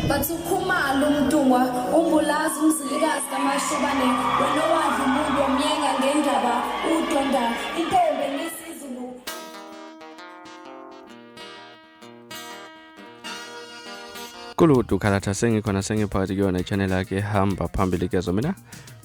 bathukhumala umdungwa umbulazi umzilikazi kamashobane wena wadla umuntu wamyenga ngendaba udonda intombi ngesizulu. Kuludu khalatha sengikhona sengiphakathi kuyona ichannel yakhe hamba phambili kezo mina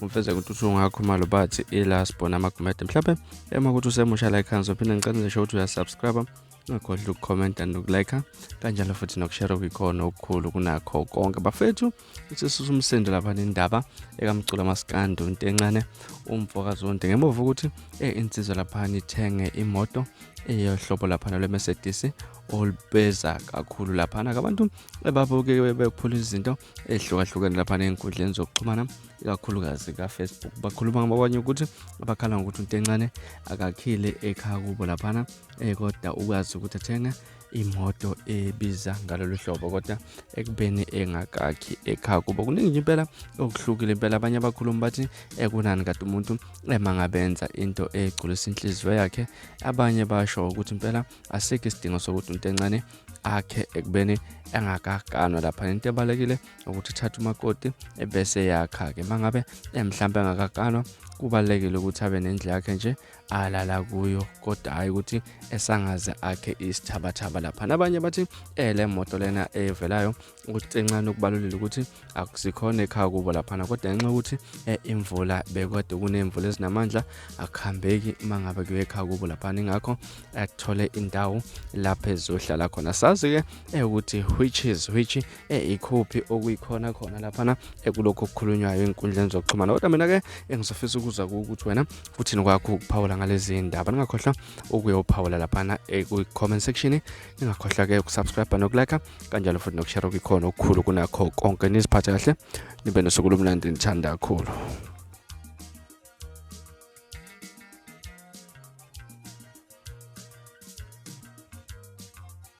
umfeze ukuthi ungakhuluma bathi ilasbona amagumede mhlawumbe emakuthi usemusha like hanzo phinde ngicela nje ukuthi uyasubscribe ungakhohlwa ukucomment nokulike kanjalo futhi nokushare kwikhona okukhulu kunakho konke bafethu isisusa umsindo lapha nendaba ekamcula maskando uNtencane umfokazi wonke ngemuva ukuthi insizwa lapha ithenge imoto eyohlobo lapha le Mercedes olbeza kakhulu lapha abantu ebabuke bephula izinto ehlukahlukene lapha enkundleni zokuxhumana ikakhulukazi ka Facebook bakhuluma ngabanye ukuthi abakhala ngokuthi uNtencane akakhile ekhaya kubo lapha kodwa ukwazi ukuthi athenge imoto ebiza ngalolu hlobo kodwa ekubeni engakakhi ekhaya kubo kuningi impela okuhlukile impela abanye abakhuluma bathi kunani kade umuntu emangabenza into egculisa inhliziyo yakhe abanye basho ukuthi impela asikho isidingo sokuthi uNtencane akhe ekubeni engakakanwa lapha into ebalekile ukuthi uthathe umakoti ebese yakha ke mangabe mhlambe engakakanwa kubalekile ukuthi abe nendlela yakhe nje alala kuyo kodwa hayi ukuthi esangaze akhe isithabathaba lapha nabanye bathi le moto lena evelayo ukuthi encane ukubalulile ukuthi akusikhona ekhaya kubo lapha kodwa ngenxa ukuthi imvula bekade kunemvula ezinamandla akuhambeki mangabe kuye ekhaya kubo lapha ngakho akuthole indawo lapha ezohlala khona sazi ke ukuthi which ikhophi okuyikhona khona lapha ekulokho okukhulunywayo enkundleni zokuxhumana kodwa mina ke engizofisa ukuzwa ukuthi wena futhi nokwakho ukuphawula ngalezi ndaba ningakhohlwa ukuyophawula lapha ku-comment section ningakhohlwa ke ukusubscribe nokulike kanjalo futhi nokushare kwikhona okukhulu kunakho konke niziphathe kahle nibe nosuku lomnandi nithanda kakhulu.